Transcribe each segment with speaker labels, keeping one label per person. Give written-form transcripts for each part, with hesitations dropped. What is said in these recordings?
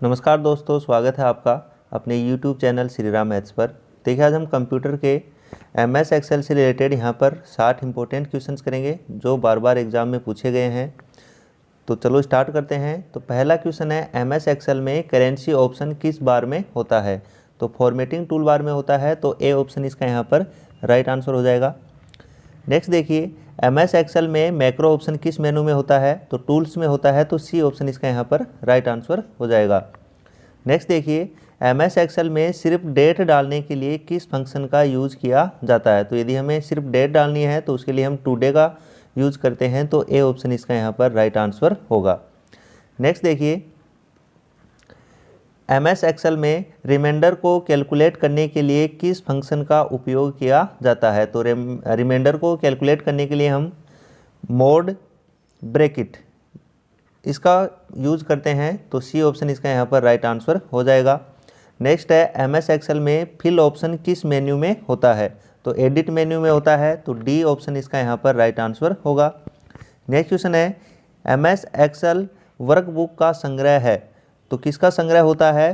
Speaker 1: नमस्कार दोस्तों, स्वागत है आपका अपने YouTube channel Shri Ram maths पर। देखिए, आज हम कंप्यूटर के MS एक्सेल से रिलेटेड यहाँ पर 60 इंपॉर्टेंट क्वेश्चंस करेंगे जो बार बार एग्जाम में पूछे गए हैं। तो चलो स्टार्ट करते हैं। तो पहला क्वेश्चन है, MS एक्सेल में करेंसी ऑप्शन किस बार में होता है? तो फॉर्मेटिंग टूल बार में होता है, तो ए ऑप्शन इसका यहाँ पर राइट आंसर हो जाएगा। नेक्स्ट देखिए, MS एक्सेल में मैक्रो ऑप्शन किस मेनू में होता है? तो टूल्स में होता है, तो सी ऑप्शन इसका यहाँ पर राइट आंसर हो जाएगा। नेक्स्ट देखिए, MS एक्सेल में सिर्फ डेट डालने के लिए किस फंक्शन का यूज़ किया जाता है? तो यदि हमें सिर्फ डेट डालनी है तो उसके लिए हम टुडे का यूज़ करते हैं, तो ए ऑप्शन इसका यहाँ पर राइट आंसर होगा। नेक्स्ट देखिए, MS एक्सेल में रिमाइंडर को कैलकुलेट करने के लिए किस फंक्शन का उपयोग किया जाता है? तो रिमाइंडर को कैलकुलेट करने के लिए हम मोड ब्रैकेट इसका यूज़ करते हैं, तो सी ऑप्शन इसका यहाँ पर राइट आंसर हो जाएगा। नेक्स्ट है, MS एक्सेल में फिल ऑप्शन किस मेन्यू में होता है? तो एडिट मेन्यू में होता है, तो डी ऑप्शन इसका यहाँ पर राइट आंसर होगा। नेक्स्ट क्वेश्चन है, MS एक्सेल वर्कबुक का संग्रह है, तो किसका संग्रह होता है?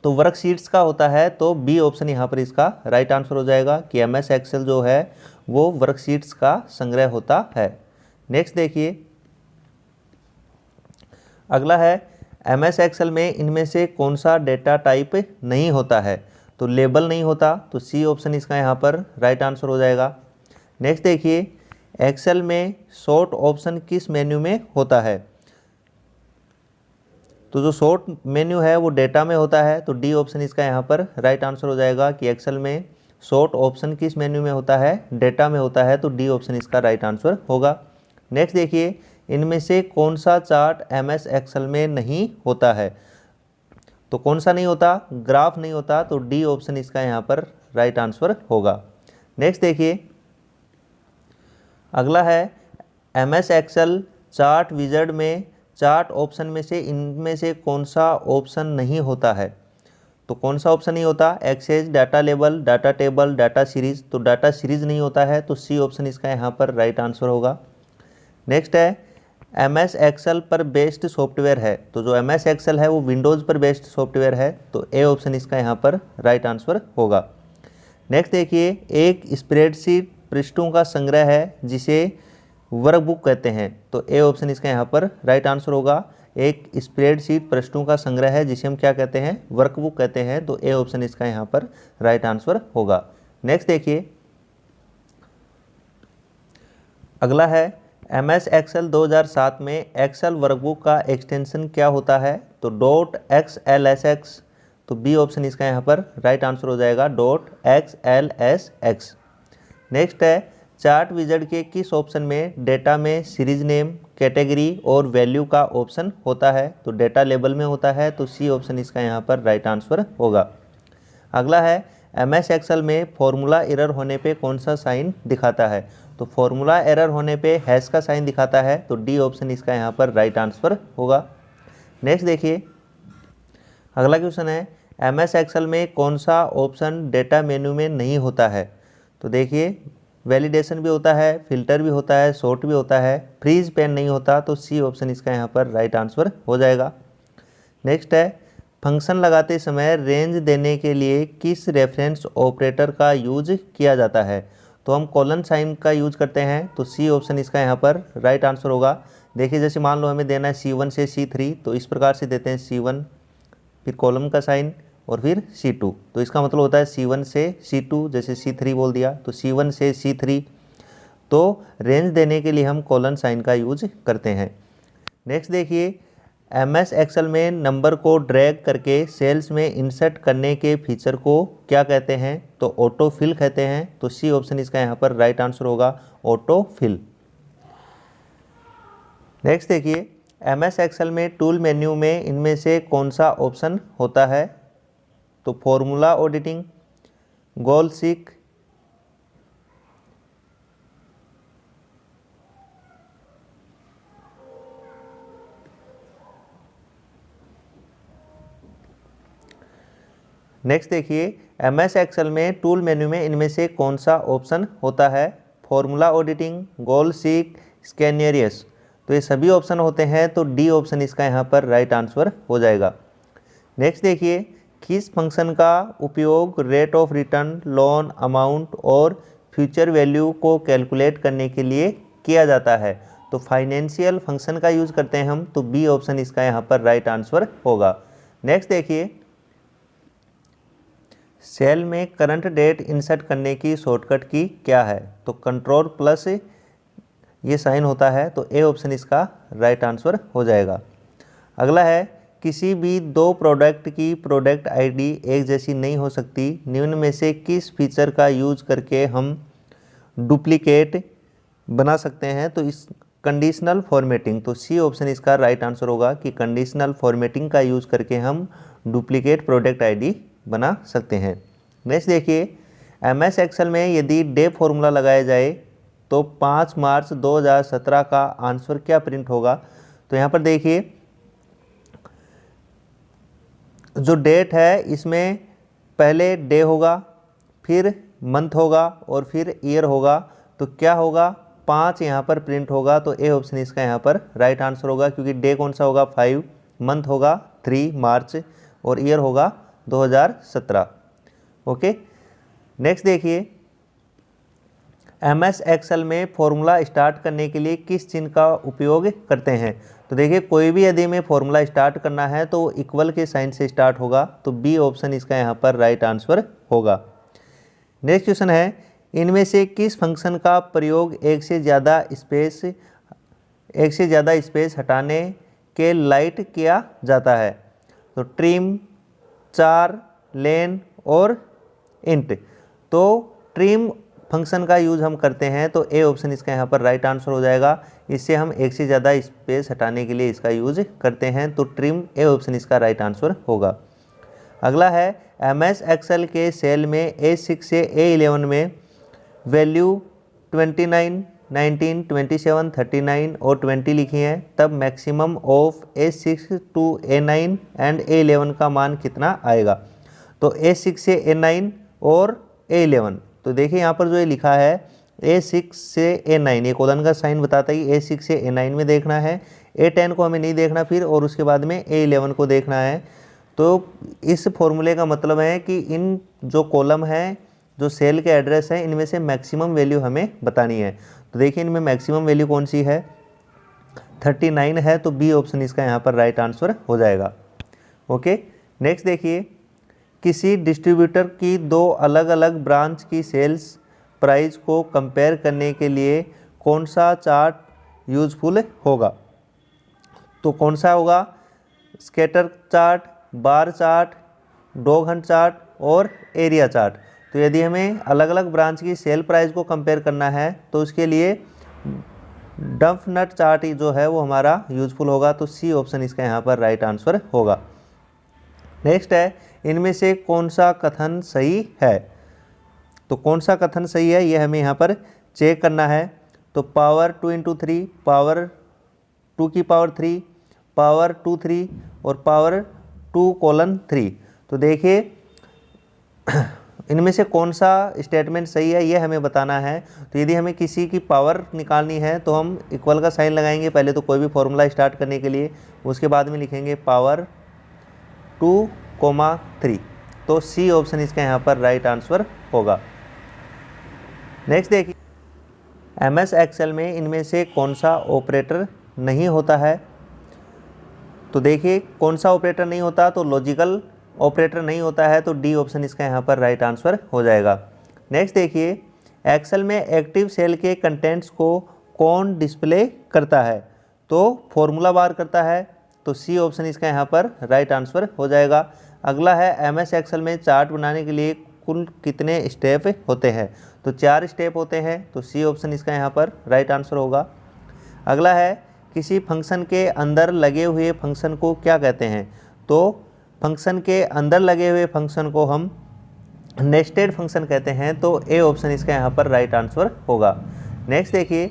Speaker 1: तो वर्कशीट्स का होता है, तो बी ऑप्शन यहाँ पर इसका राइट आंसर हो जाएगा कि MS एक्सेल जो है वो वर्कशीट्स का संग्रह होता है। नेक्स्ट देखिए, अगला है, MS एक्सेल में इनमें से कौन सा डेटा टाइप नहीं होता है? तो लेबल नहीं होता, तो सी ऑप्शन इसका यहाँ पर राइट आंसर हो जाएगा। नेक्स्ट देखिए, एक्सेल में सॉर्ट ऑप्शन किस मेन्यू में होता है? तो जो सॉर्ट मेन्यू है वो डेटा में होता है, तो डी ऑप्शन इसका यहाँ पर राइट आंसर हो जाएगा कि एक्सेल में सॉर्ट ऑप्शन किस मेन्यू में होता है? डेटा में होता है, तो डी ऑप्शन इसका राइट आंसर होगा। नेक्स्ट देखिए, इनमें से कौन सा चार्ट MS एक्सेल में नहीं होता है? तो कौन सा नहीं होता? ग्राफ नहीं होता, तो डी ऑप्शन इसका यहाँ पर राइट आंसर होगा। नेक्स्ट देखिए, अगला है, MS एक्सेल चार्ट विजार्ड में चार्ट ऑप्शन में से इनमें से कौन सा ऑप्शन नहीं होता है? तो कौन सा ऑप्शन नहीं होता? Axes, data label, data table, data series, तो डाटा सीरीज नहीं होता है, तो सी ऑप्शन इसका यहाँ पर राइट आंसर होगा। नेक्स्ट है, MS एक्सेल पर बेस्ड सॉफ्टवेयर है, तो जो MS एक्सेल है वो विंडोज़ पर बेस्ड सॉफ्टवेयर है, तो ए ऑप्शन इसका यहाँ पर राइट आंसर होगा। नेक्स्ट देखिए, एक स्प्रेडशीट पृष्ठों का संग्रह है जिसे वर्कबुक कहते हैं, तो ए ऑप्शन इसका यहाँ पर राइट आंसर होगा। एक स्प्रेडशीट पृष्ठों का संग्रह है जिसे हम क्या कहते हैं? वर्कबुक कहते हैं, तो ए ऑप्शन इसका यहाँ पर राइट आंसर होगा। नेक्स्ट देखिए, अगला है, MS एक्सेल 2007 में एक्सेल वर्कबुक का एक्सटेंशन क्या होता है? तो .xlsx, तो बी ऑप्शन इसका यहाँ पर राइट आंसर हो जाएगा, .xlsx। नेक्स्ट है, चार्ट विजार्ड के किस ऑप्शन में डेटा में सीरीज नेम, कैटेगरी और वैल्यू का ऑप्शन होता है? तो डेटा लेबल में होता है, तो सी ऑप्शन इसका यहाँ पर राइट आंसर होगा। अगला है, MS एक्सेल में फॉर्मूला एरर होने पे कौन सा साइन दिखाता है? तो फॉर्मूला एरर होने पे हैश का साइन दिखाता है, तो डी ऑप्शन इसका यहाँ पर राइट आंसर होगा। नेक्स्ट देखिए, अगला क्वेश्चन है, MS एक्सेल में कौन सा ऑप्शन डेटा मेन्यू में नहीं होता है? तो देखिए, वैलिडेशन भी होता है, फिल्टर भी होता है, सॉर्ट भी होता है, फ्रीज पेन नहीं होता, तो सी ऑप्शन इसका यहाँ पर राइट आंसर हो जाएगा। नेक्स्ट है, फंक्शन लगाते समय रेंज देने के लिए किस रेफरेंस ऑपरेटर का यूज किया जाता है? तो हम कॉलन साइन का यूज करते हैं, तो सी ऑप्शन इसका यहाँ पर राइट आंसर होगा। देखिए, जैसे मान लो हमें देना है C1 से C3, तो इस प्रकार से देते हैं C1, फिर कॉलम का साइन और फिर C2, तो इसका मतलब होता है C1 से C2, जैसे C3 बोल दिया तो C1 से C3, तो रेंज देने के लिए हम कॉलन साइन का यूज करते हैं। नेक्स्ट देखिए, MS एक्सेल में नंबर को ड्रैग करके सेल्स में इंसर्ट करने के फीचर को क्या कहते हैं? तो ऑटो फिल कहते हैं, तो सी ऑप्शन इसका यहाँ पर राइट आंसर होगा, ऑटो फिल। नेक्स्ट देखिए, MS एक्सेल में टूल मेन्यू में इनमें से कौन सा ऑप्शन होता है? तो फॉर्मूला ऑडिटिंग, गोल सीक, नेक्स्ट देखिए, MS एक्सेल में टूल मेन्यू में इनमें से कौन सा ऑप्शन होता है? फॉर्मूला ऑडिटिंग, गोल सीक, स्कैनियरियस, तो ये सभी ऑप्शन होते हैं, तो डी ऑप्शन इसका यहाँ पर राइट आंसर हो जाएगा। नेक्स्ट देखिए, किस फंक्शन का उपयोग rate of return, loan amount और फ्यूचर वैल्यू को कैलकुलेट करने के लिए किया जाता है? तो फाइनेंशियल फंक्शन का यूज करते हैं हम, तो बी ऑप्शन इसका यहाँ पर राइट आंसर होगा। नेक्स्ट देखिए, सेल में करंट डेट इंसर्ट करने की शॉर्टकट की क्या है? तो कंट्रोल प्लस ये साइन होता है, तो ए ऑप्शन इसका राइट आंसर हो जाएगा। अगला है, किसी भी दो प्रोडक्ट की प्रोडक्ट आईडी एक जैसी नहीं हो सकती, निम्न में से किस फीचर का यूज करके हम डुप्लीकेट बना सकते हैं? तो इस कंडीशनल फॉर्मेटिंग, तो सी ऑप्शन इसका राइट आंसर होगा कि कंडीशनल फॉर्मेटिंग का यूज करके हम डुप्लीकेट प्रोडक्ट आईडी बना सकते हैं। नेक्स्ट देखिए, एमएस एक्सेल में यदि डे फॉर्मूला लगाया जाए तो 5 मार्च 2017 का आंसर क्या प्रिंट होगा? तो यहाँ पर देखिए, जो डेट है इसमें पहले डे होगा, फिर मंथ होगा और फिर ईयर होगा, तो क्या होगा? 5 यहाँ पर प्रिंट होगा, तो ए ऑप्शन इसका यहाँ पर राइट आंसर होगा, क्योंकि डे कौन सा होगा? 5, मंथ होगा 3 मार्च और ईयर होगा 2017। ओके, नेक्स्ट देखिए, एमएस एक्सेल में फॉर्मूला स्टार्ट करने के लिए किस चिन्ह का उपयोग करते हैं? तो देखिए, कोई भी यदि में फॉर्मूला स्टार्ट करना है तो इक्वल के साइन से स्टार्ट होगा, तो बी ऑप्शन इसका यहाँ पर राइट आंसर होगा। नेक्स्ट क्वेश्चन है, इनमें से किस फंक्शन का प्रयोग एक से ज़्यादा स्पेस हटाने के लाइट किया जाता है? तो ट्रिम, चार, लेन और इंट। तो ट्रिम फंक्शन का यूज हम करते हैं, तो ए ऑप्शन इसका यहाँ पर राइट आंसर हो जाएगा। इससे हम एक से ज़्यादा स्पेस हटाने के लिए इसका यूज करते हैं, तो ट्रिम ए ऑप्शन इसका राइट आंसर होगा। अगला है, एमएस एक्सेल के सेल में A6 से A11 में वैल्यू 29, 19, 27, 39 और 20 लिखी है, तब maximum of A6 to A9 and A11 का मान कितना आएगा? तो A6 से A9 और A11, तो देखिए यहाँ पर जो ये लिखा है A6 से A9, ये कोलन का साइन बताता है A6 से A9 में देखना है, A10 को हमें नहीं देखना फिर, और उसके बाद में A11 को देखना है। तो इस फॉर्मूले का मतलब है कि इन जो कॉलम है, जो सेल के एड्रेस हैं, इनमें से मैक्सिमम वैल्यू हमें बतानी है। तो देखिए, इनमें मैक्सिमम वैल्यू कौन सी है? 39 है, तो बी ऑप्शन इसका यहाँ पर राइट आंसर हो जाएगा। ओके, नेक्स्ट देखिए, किसी डिस्ट्रीब्यूटर की दो अलग अलग ब्रांच की सेल्स प्राइस को कंपेयर करने के लिए कौन सा चार्ट यूजफुल होगा? तो कौन सा होगा? Scatter chart, bar chart, dog Hunt chart और एरिया चार्ट। तो यदि हमें अलग अलग ब्रांच की सेल प्राइस को कंपेयर करना है तो उसके लिए डंप नट चार्ट जो है वो हमारा यूजफुल होगा, तो सी ऑप्शन इसका यहाँ पर राइट आंसर होगा। नेक्स्ट है, इनमें से कौन सा कथन सही है? तो कौन सा कथन सही है ये हमें यहाँ पर चेक करना है। तो पावर 2 × 3, पावर 2 की पावर 3, पावर 2 3 और पावर 2:3। तो देखिए, इनमें से कौन सा स्टेटमेंट सही है ये हमें बताना है। तो यदि हमें किसी की पावर निकालनी है तो हम इक्वल का साइन लगाएंगे पहले तो कोई भी फॉर्मूला स्टार्ट करने के लिए, उसके बाद में लिखेंगे पावर 2,3। तो सी ऑप्शन इसका यहाँ पर राइट आंसर होगा। नेक्स्ट देखिए, एमएस एक्सेल में इनमें से कौन सा ऑपरेटर नहीं होता है? तो देखिए, कौन सा ऑपरेटर नहीं होता? तो लॉजिकल ऑपरेटर नहीं होता है, तो डी ऑप्शन इसका यहाँ पर राइट आंसर हो जाएगा। नेक्स्ट देखिए, एक्सेल में एक्टिव सेल के कंटेंट्स को कौन डिस्प्ले करता है? तो फॉर्मूला बार करता है, तो सी ऑप्शन इसका यहाँ पर राइट आंसर हो जाएगा। अगला है, एमएस एक्सेल में चार्ट बनाने के लिए कुल कितने स्टेप होते हैं? तो 4 स्टेप होते हैं, तो सी ऑप्शन इसका यहाँ पर राइट आंसर होगा। अगला है, किसी फंक्शन के अंदर लगे हुए फंक्शन को क्या कहते हैं? तो फंक्शन के अंदर लगे हुए फंक्शन को हम नेस्टेड फंक्शन कहते हैं, तो ए ऑप्शन इसका यहाँ पर राइट आंसर होगा। नेक्स्ट देखिए,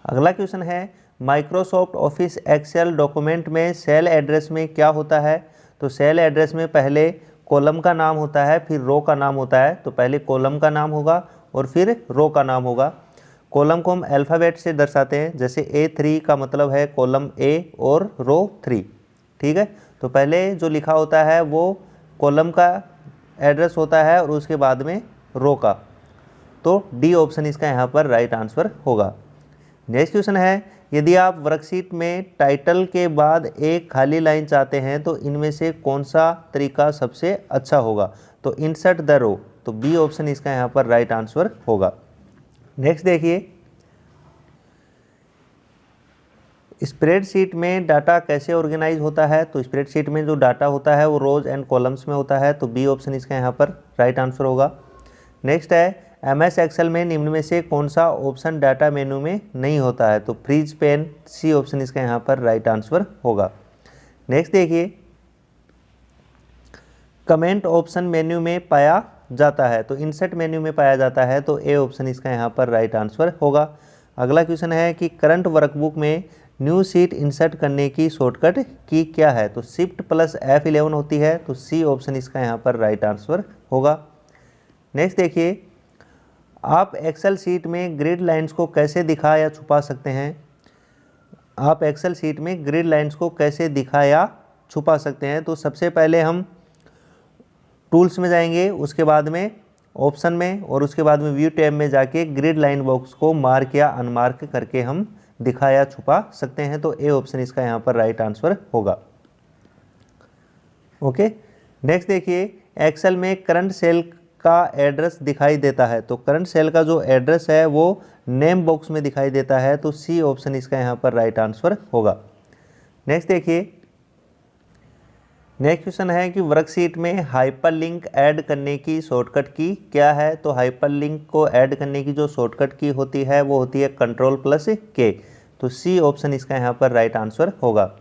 Speaker 1: अगला क्वेश्चन है, माइक्रोसॉफ्ट ऑफिस एक्सेल डॉक्यूमेंट में सेल एड्रेस में क्या होता है? तो सेल एड्रेस में पहले कॉलम का नाम होता है, फिर रो का नाम होता है। तो पहले कॉलम का नाम होगा और फिर रो का नाम होगा। कॉलम को हम अल्फ़ाबेट से दर्शाते हैं, जैसे A3 का मतलब है कॉलम A और रो 3, ठीक है। तो पहले जो लिखा होता है वो कॉलम का एड्रेस होता है और उसके बाद में रो का। तो डी ऑप्शन इसका यहाँ पर राइट आंसर होगा। नेक्स्ट क्वेश्चन है, यदि आप वर्कशीट में टाइटल के बाद एक खाली लाइन चाहते हैं तो इनमें से कौन सा तरीका सबसे अच्छा होगा? तो इंसर्ट द रो, तो बी ऑप्शन इसका यहाँ पर राइट आंसर होगा। नेक्स्ट देखिए, स्प्रेडशीट में डाटा कैसे ऑर्गेनाइज होता है? तो स्प्रेडशीट में जो डाटा होता है वो रोज एंड कॉलम्स में होता है, तो बी ऑप्शन इसका यहाँ पर राइट आंसर होगा। नेक्स्ट है, MS एक्सेल में निम्न में से कौन सा ऑप्शन डाटा मेनू में नहीं होता है? तो फ्रीज पेन, सी ऑप्शन इसका यहाँ पर राइट आंसर होगा। नेक्स्ट देखिए, कमेंट ऑप्शन मेन्यू में पाया जाता है, तो इंसर्ट मेन्यू में पाया जाता है, तो ए ऑप्शन इसका यहाँ पर राइट आंसर होगा। अगला क्वेश्चन है कि करंट वर्कबुक में न्यू सीट इंसर्ट करने की शॉर्टकट की क्या है? तो शिफ्ट प्लस F11 होती है, तो सी ऑप्शन इसका यहाँ पर राइट आंसर होगा। नेक्स्ट देखिए, आप एक्सेल शीट में ग्रिड लाइंस को कैसे दिखा या छुपा सकते हैं? आप एक्सेल शीट में ग्रिड लाइंस को कैसे दिखा या छुपा सकते हैं? तो सबसे पहले हम टूल्स में जाएंगे, उसके बाद में ऑप्शन में, और उसके बाद में व्यू टैब में जाके ग्रिड लाइन बॉक्स को मार्क या अनमार्क करके हम दिखा या छुपा सकते हैं, तो ए ऑप्शन इसका यहाँ पर राइट आंसर होगा। ओके, नेक्स्ट देखिए, एक्सेल में करंट सेल का एड्रेस दिखाई देता है, तो करंट सेल का जो एड्रेस है वो नेम बॉक्स में दिखाई देता है, तो सी ऑप्शन इसका यहाँ पर राइट आंसर होगा। नेक्स्ट देखिए, नेक्स्ट क्वेश्चन है कि वर्कशीट में हाइपरलिंक ऐड करने की शॉर्टकट की क्या है? तो हाइपरलिंक को ऐड करने की जो शॉर्टकट की होती है वो होती है Ctrl+K, तो सी ऑप्शन इसका यहाँ पर राइट आंसर होगा।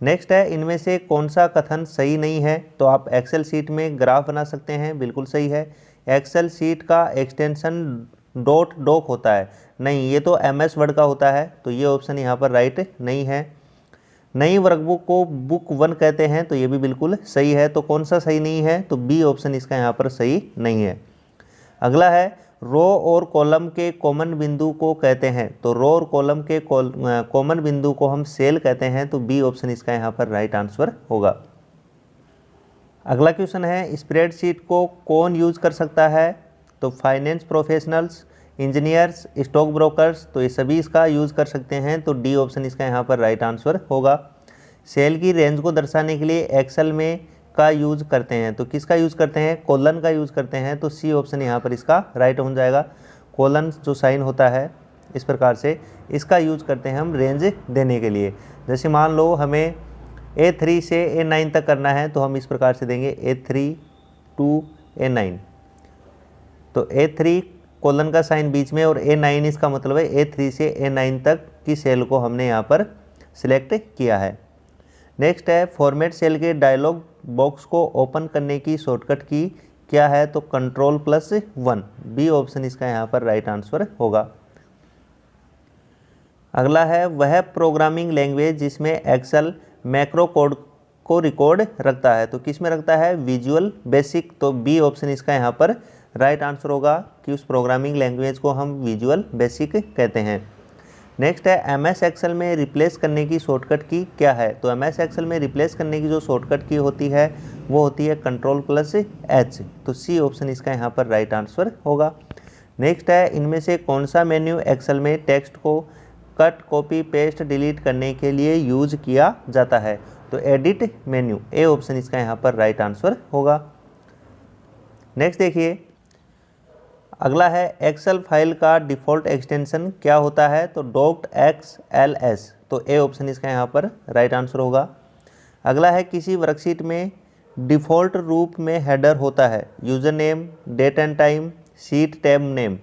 Speaker 1: नेक्स्ट है, इनमें से कौन सा कथन सही नहीं है? तो आप एक्सेल शीट में ग्राफ बना सकते हैं, बिल्कुल सही है। एक्सेल शीट का एक्सटेंशन डॉक होता है, नहीं, ये तो MS वर्ड का होता है, तो ये ऑप्शन यहाँ पर राइट नहीं है। नई वर्कबुक को बुक 1 कहते हैं, तो ये भी बिल्कुल सही है। तो कौन सा सही नहीं है? तो बी ऑप्शन इसका यहाँ पर सही नहीं है। अगला है, रो और कॉलम के कॉमन बिंदु को कहते हैं, तो रो और कॉलम के कॉमन बिंदु को हम सेल कहते हैं, तो बी ऑप्शन इसका यहाँ पर राइट आंसर होगा। अगला क्वेश्चन है, स्प्रेडशीट को कौन यूज कर सकता है? तो finance professionals, engineers, stock brokers, तो ये सभी इसका यूज कर सकते हैं, तो डी ऑप्शन इसका यहाँ पर राइट आंसर होगा। सेल की रेंज को दर्शाने के लिए एक्सेल में का यूज करते हैं, तो किसका यूज करते हैं? कोलन का यूज करते हैं, तो सी ऑप्शन यहाँ पर इसका राइट हो जाएगा। कोलन जो साइन होता है इस प्रकार से, इसका यूज करते हैं हम रेंज देने के लिए। जैसे मान लो हमें A3 से A9 तक करना है, तो हम इस प्रकार से देंगे A3 to A9, तो A3 कोलन का साइन बीच में और A9 इसका मतलब है A3 से A9 तक की सेल को हमने यहाँ पर सिलेक्ट किया है। नेक्स्ट है, फॉर्मेट सेल के डायलॉग बॉक्स को ओपन करने की शॉर्टकट की क्या है? तो Ctrl+1, बी ऑप्शन इसका यहाँ पर राइट आंसर होगा। अगला है, वह प्रोग्रामिंग लैंग्वेज जिसमें एक्सेल मैक्रो कोड को रिकॉर्ड रखता है, तो किस में रखता है? विजुअल बेसिक, तो बी ऑप्शन इसका यहाँ पर राइट आंसर होगा कि उस प्रोग्रामिंग लैंग्वेज को हम विजुअल बेसिक कहते हैं। नेक्स्ट है, MS एक्सेल में रिप्लेस करने की शॉर्टकट की क्या है? तो MS एक्सेल में रिप्लेस करने की जो शॉर्टकट की होती है वो होती है Ctrl+H, तो सी ऑप्शन इसका यहाँ पर राइट आंसर होगा। नेक्स्ट है, इनमें से कौन सा मेन्यू एक्सेल में टेक्स्ट को कट, कॉपी, पेस्ट, डिलीट करने के लिए यूज किया जाता है? तो एडिट मेन्यू, ए ऑप्शन इसका यहाँ पर राइट आंसर होगा। नेक्स्ट देखिए, अगला है, एक्सेल फाइल का डिफ़ॉल्ट एक्सटेंशन क्या होता है? तो .xls, तो ए ऑप्शन इसका यहाँ पर राइट आंसर होगा। अगला है, किसी वर्कशीट में डिफ़ॉल्ट रूप में हेडर होता है, user name, date and time, sheet tab name,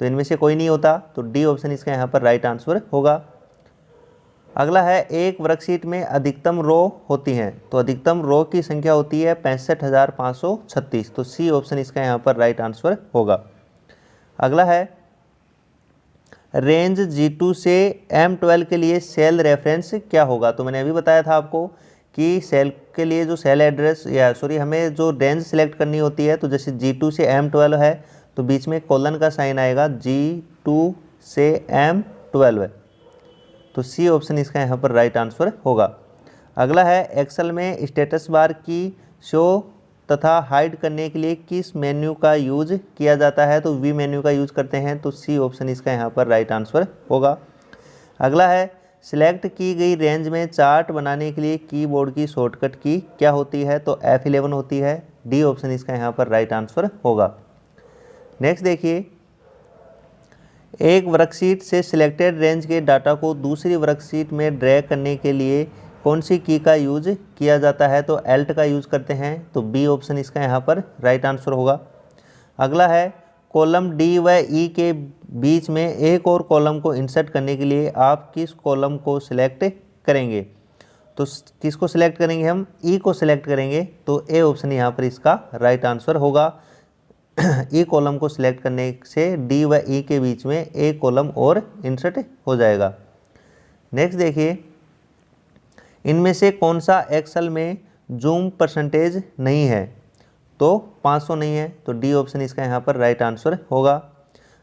Speaker 1: तो इनमें से कोई नहीं होता, तो डी ऑप्शन इसका यहाँ पर राइट आंसर होगा। अगला है, एक वर्कशीट में अधिकतम रो होती हैं, तो अधिकतम रो की संख्या होती है 65,536, तो सी ऑप्शन इसका यहाँ पर राइट आंसर होगा। अगला है, रेंज G2 से M12 के लिए सेल रेफरेंस क्या होगा? तो मैंने अभी बताया था आपको कि सेल के लिए जो सेल एड्रेस हमें जो रेंज सिलेक्ट करनी होती है, तो जैसे G2 से M12 है तो बीच में कोलन का साइन आएगा, G2 से M12 है, तो सी ऑप्शन इसका यहाँ पर राइट आंसर होगा। अगला है एक्सेल में स्टेटस बार की शो तथा हाइड करने के लिए किस मेन्यू का यूज किया जाता है, तो वी मेन्यू का यूज करते हैं, तो सी ऑप्शन इसका यहाँ पर राइट आंसर होगा। अगला है सिलेक्ट की गई रेंज में चार्ट बनाने के लिए कीबोर्ड की शॉर्टकट की क्या होती है, तो F11 होती है, डी ऑप्शन इसका यहाँ पर राइट आंसर होगा। नेक्स्ट देखिए, एक वर्कशीट से सिलेक्टेड रेंज के डाटा को दूसरी वर्कशीट में ड्रैग करने के लिए कौन सी की का यूज किया जाता है, तो एल्ट का यूज करते हैं, तो बी ऑप्शन इसका यहाँ पर राइट आंसर होगा। अगला है कॉलम डी व ई के बीच में एक और कॉलम को इंसर्ट करने के लिए आप किस कॉलम को सिलेक्ट करेंगे, तो किसको सिलेक्ट करेंगे हम, ई को सिलेक्ट करेंगे, तो ए ऑप्शन यहाँ पर इसका राइट आंसर होगा। ई कॉलम को सिलेक्ट करने से डी व ई के बीच में एक कॉलम और इंसर्ट हो जाएगा। नेक्स्ट देखिए, इनमें से कौन सा एक्सेल में जूम परसेंटेज नहीं है, तो 500 नहीं है, तो डी ऑप्शन इसका यहाँ पर राइट आंसर होगा।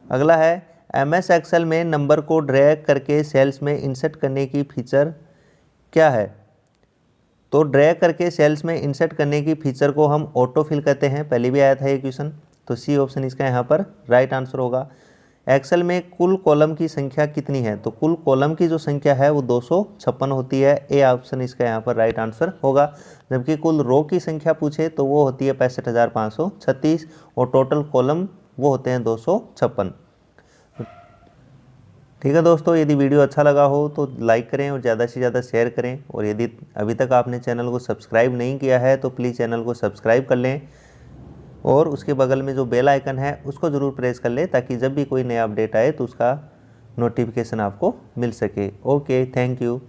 Speaker 1: अगला है MS एक्सेल में नंबर को ड्रैग करके सेल्स में इंसर्ट करने की फीचर क्या है, तो ड्रैग करके सेल्स में इंसर्ट करने की फीचर को हम ऑटो फिल कहते हैं, पहले भी आया था ये क्वेश्चन, तो सी ऑप्शन इसका यहाँ पर राइट आंसर होगा। एक्सेल में कुल कॉलम की संख्या कितनी है, तो कुल कॉलम की जो संख्या है वो 256 होती है, ए ऑप्शन इसका यहाँ पर राइट आंसर होगा। जबकि कुल रो की संख्या पूछे तो वो होती है 65,536 और टोटल कॉलम वो होते हैं 256। ठीक है दोस्तों, यदि वीडियो अच्छा लगा हो तो लाइक करें और ज़्यादा से ज़्यादा शेयर करें, और यदि अभी तक आपने चैनल को सब्सक्राइब नहीं किया है तो प्लीज़ चैनल को सब्सक्राइब कर लें और उसके बगल में जो बेल आइकन है उसको ज़रूर प्रेस कर ले, ताकि जब भी कोई नया अपडेट आए तो उसका नोटिफिकेशन आपको मिल सके। Okay, thank you.